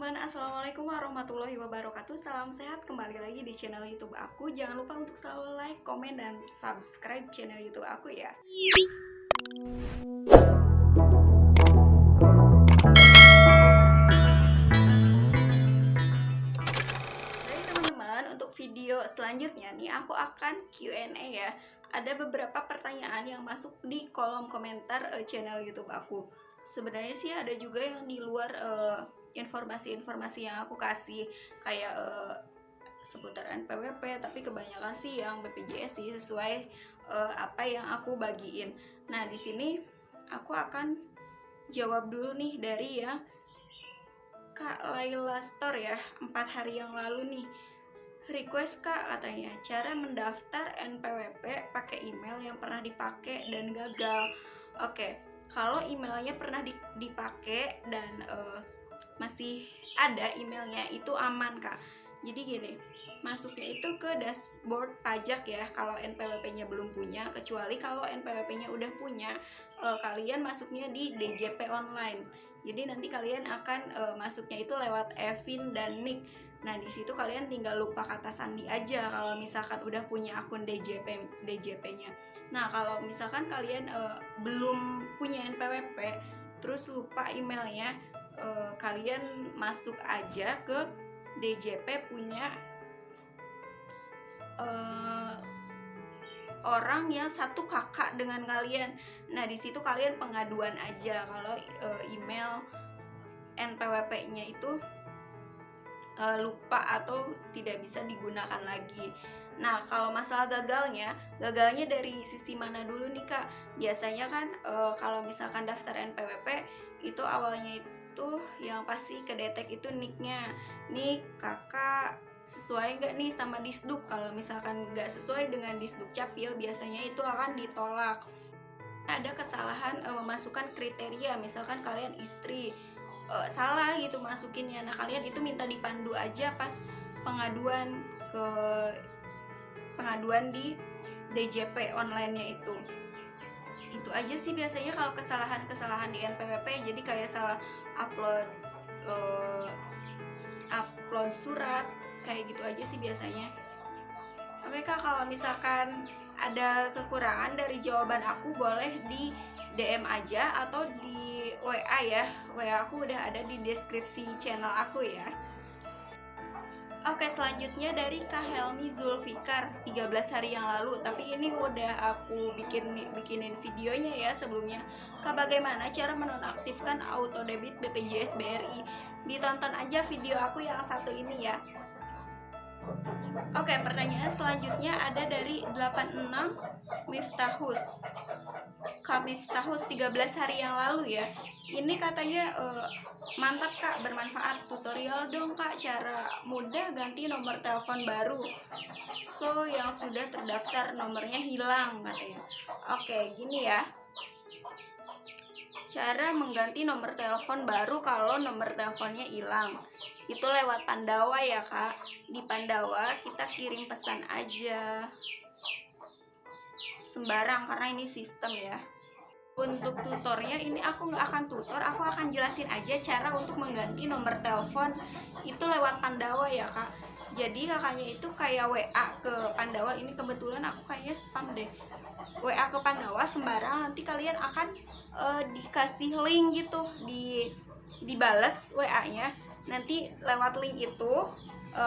teman-teman, Assalamualaikum warahmatullahi wabarakatuh. Salam sehat, kembali lagi di channel YouTube aku. Jangan lupa untuk selalu like, komen, dan subscribe channel YouTube aku ya. Jadi teman-teman, untuk video selanjutnya nih aku akan Q&A ya. Ada beberapa pertanyaan yang masuk di kolom komentar channel YouTube aku. Sebenarnya sih ada juga yang di luar informasi-informasi yang aku kasih, kayak seputar NPWP, tapi kebanyakan sih yang BPJS sih, sesuai apa yang aku bagiin. Nah, di sini aku akan jawab dulu nih dari ya Kak Laila Store ya, 4 hari yang lalu nih. Request Kak, katanya cara mendaftar NPWP pakai email yang pernah dipakai dan gagal. Oke, kalau emailnya pernah dipakai dan masih ada emailnya, itu aman Kak. Jadi gini, masuknya itu ke dashboard pajak ya kalau NPWP-nya belum punya. Kecuali kalau NPWP-nya udah punya, kalian masuknya di DJP online. Jadi nanti kalian akan masuknya itu lewat Evin dan Nick. Nah, di situ kalian tinggal lupa kata sandi aja kalau misalkan udah punya akun DJP-nya. Nah, kalau misalkan kalian belum punya NPWP terus lupa emailnya, kalian masuk aja ke DJP punya orang yang satu kakak dengan kalian. Nah, di situ kalian pengaduan aja kalau email NPWP-nya itu lupa atau tidak bisa digunakan lagi. Nah, kalau masalah gagalnya dari sisi mana dulu nih Kak? Biasanya kan kalau misalkan daftar NPWP itu awalnya itu yang pasti kedetek itu nicknya, nick kakak sesuai nggak nih sama Disduk. Kalau misalkan nggak sesuai dengan Disduk Capil, biasanya itu akan ditolak. Ada kesalahan memasukkan kriteria, misalkan kalian istri, salah gitu masukinnya. Nah, kalian itu minta dipandu aja pas pengaduan di DJP online-nya itu. Itu aja sih biasanya kalau kesalahan di NPWP. Jadi kayak salah upload surat, kayak gitu aja sih biasanya. Oke Kak, kalau misalkan ada kekurangan dari jawaban aku, boleh di DM aja atau di WA ya. WA aku udah ada di deskripsi channel aku ya. Oke, selanjutnya dari Kak Helmi Zulfikar, 13 hari yang lalu. Tapi ini udah aku bikinin videonya ya sebelumnya. Kak, bagaimana cara menonaktifkan auto debit BPJS BRI? Ditonton aja video aku yang satu ini ya. Oke, pertanyaan selanjutnya ada dari 86 Miftahus. Kak Miftahus, 13 hari yang lalu ya. Ini katanya mantap Kak, bermanfaat. Tutorial dong Kak, cara mudah ganti nomor telepon baru. So, yang sudah terdaftar nomornya hilang katanya. Oke, gini ya. Cara mengganti nomor telepon baru kalau nomor teleponnya hilang, itu lewat Pandawa ya Kak. Di Pandawa kita kirim pesan aja sembarang, karena ini sistem ya. Untuk tutornya ini aku nggak akan tutor, aku akan jelasin aja cara untuk mengganti nomor telepon itu lewat Pandawa ya Kak. Jadi kakaknya itu kayak WA ke Pandawa. Ini kebetulan aku kayaknya spam deh. WA ke Pandawa sembarang, nanti kalian akan dikasih link gitu, dibales WA-nya. Nanti lewat link itu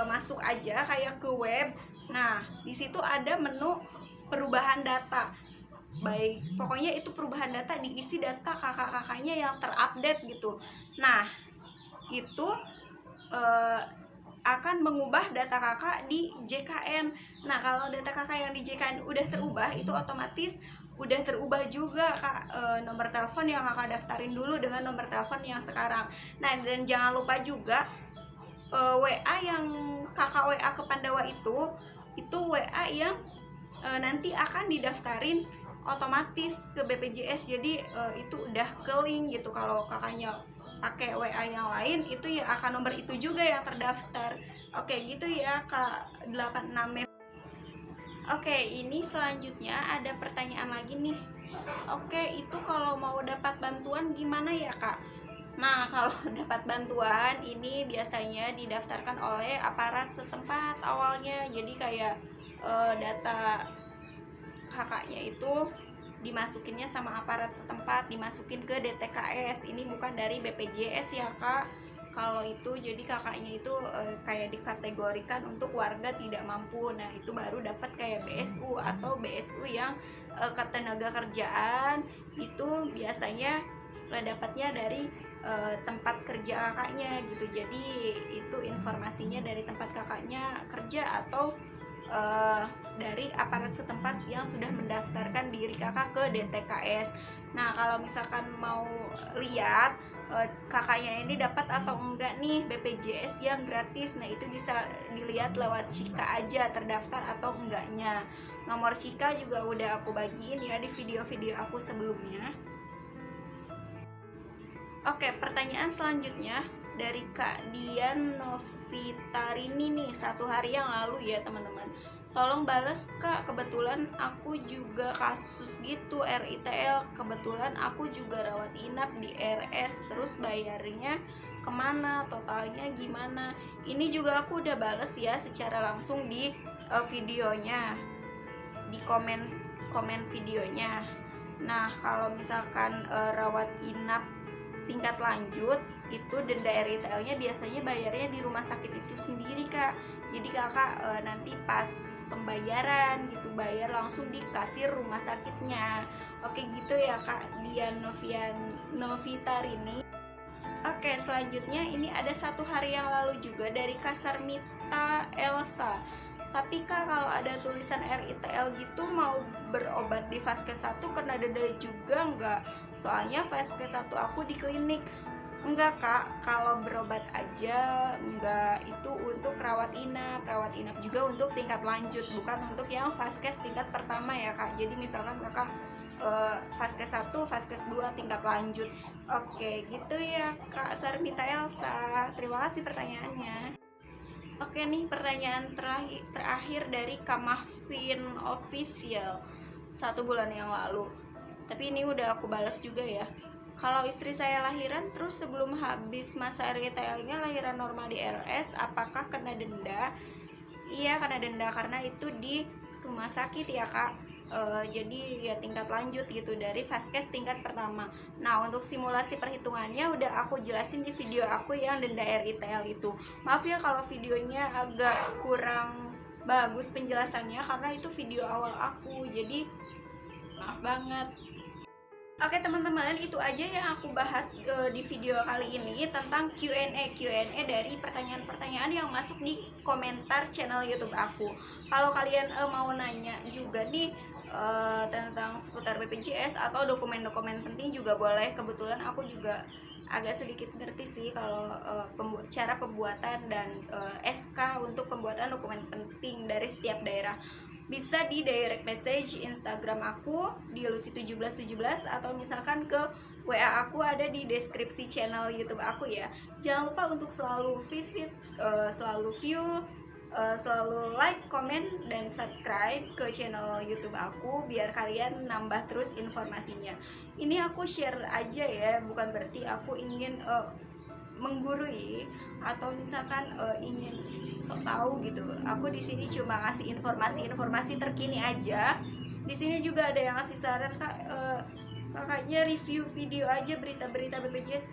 masuk aja kayak ke web. Nah, di situ ada menu perubahan data. Baik, pokoknya itu perubahan data, diisi data kakak-kakaknya yang terupdate gitu. Nah, itu akan mengubah data kakak di JKN. Nah, kalau data kakak yang di JKN udah terubah, itu otomatis udah terubah juga Kak nomor telepon yang kakak daftarin dulu dengan nomor telepon yang sekarang. Nah, dan jangan lupa juga WA yang kakak WA ke Pandawa itu WA yang nanti akan didaftarin otomatis ke BPJS. Jadi itu udah ke link gitu. Kalau kakaknya pakai WA yang lain, itu ya akan nomor itu juga yang terdaftar. Oke, gitu ya Kak 86. Oke, ini selanjutnya ada pertanyaan lagi nih. Oke, itu kalau mau dapat bantuan gimana ya Kak? Nah, kalau dapat bantuan ini biasanya didaftarkan oleh aparat setempat awalnya. Jadi kayak data kakaknya itu dimasukinnya sama aparat setempat, dimasukin ke DTKS. Ini bukan dari BPJS ya kak. Kalau itu jadi kakaknya itu kayak dikategorikan untuk warga tidak mampu. Nah itu baru dapat kayak BSU atau BSU yang ketenaga kerjaan. Itu biasanya dapatnya dari tempat kerja kakaknya gitu. Jadi itu informasinya dari tempat kakaknya kerja atau dari aparat setempat yang sudah mendaftarkan diri kakak ke DTKS. Nah kalau misalkan mau lihat kakaknya ini dapat atau enggak nih BPJS yang gratis, nah itu bisa dilihat lewat Cika aja terdaftar atau enggaknya. Nomor Cika juga udah aku bagiin ya di video-video aku sebelumnya. Oke, pertanyaan selanjutnya dari Kak Dian Novitarini nih, 1 hari yang lalu ya teman-teman. Tolong bales Kak, kebetulan aku juga kasus gitu RITL. Kebetulan aku juga rawat inap di RS, terus bayarnya kemana, totalnya gimana. Ini juga aku udah bales ya secara langsung di videonya, di komen videonya. Nah kalau misalkan rawat inap tingkat lanjut itu denda RITL-nya biasanya bayarnya di rumah sakit itu sendiri kak. Jadi kakak nanti pas pembayaran gitu bayar langsung di kasir rumah sakitnya. Oke gitu ya kak Dian Novitarini. Oke selanjutnya ini ada 1 hari yang lalu juga dari Kasarmita Elsa. Tapi kak kalau ada tulisan RITL gitu mau berobat di Vaskes 1 kena denda juga enggak? Soalnya Vaskes 1 aku di klinik. Enggak kak, kalau berobat aja enggak, itu untuk rawat inap juga untuk tingkat lanjut, bukan untuk yang Vaskes tingkat pertama ya kak. Jadi misalkan kakak Vaskes 1, Vaskes 2 tingkat lanjut. Oke gitu ya kak Sarmita Elsa, terima kasih pertanyaannya. Oke nih pertanyaan terakhir dari Kak Mahvin Official 1 bulan yang lalu. Tapi ini udah aku balas juga ya. Kalau istri saya lahiran terus sebelum habis masa RITL-nya lahiran normal di RS, apakah kena denda? Iya kena denda karena itu di rumah sakit ya kak. Jadi ya tingkat lanjut gitu dari Vaskes tingkat pertama. Nah untuk simulasi perhitungannya udah aku jelasin di video aku yang denda RITL itu. Maaf ya kalau videonya agak kurang bagus penjelasannya karena itu video awal aku, jadi maaf banget. Oke teman-teman, itu aja yang aku bahas di video kali ini tentang Q&A dari pertanyaan-pertanyaan yang masuk di komentar channel YouTube aku. Kalau kalian mau nanya juga nih tentang seputar BPJS atau dokumen-dokumen penting juga boleh. Kebetulan aku juga agak sedikit ngerti sih kalau cara pembuatan dan SK untuk pembuatan dokumen penting dari setiap daerah. Bisa di direct message Instagram aku di Lucy1717 atau misalkan ke WA aku ada di deskripsi channel YouTube aku ya. Jangan lupa untuk selalu visit, selalu view, selalu like, comment, dan subscribe ke channel YouTube aku biar kalian nambah terus informasinya. Ini aku share aja ya, bukan berarti aku ingin menggurui atau misalkan ingin sok tahu gitu. Aku di sini cuma ngasih informasi terkini aja. Di sini juga ada yang ngasih saran kak, kakaknya review video aja berita-berita BPJS.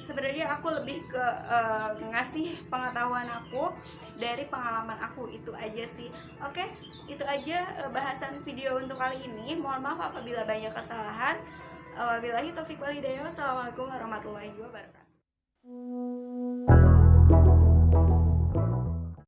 Sebenarnya aku lebih ke ngasih pengetahuan aku dari pengalaman aku, itu aja sih. Oke, itu aja bahasan video untuk kali ini. Mohon maaf apabila banyak kesalahan. Wabillahi taufiq walhidayah. Wassalamualaikum warahmatullahi wabarakatuh.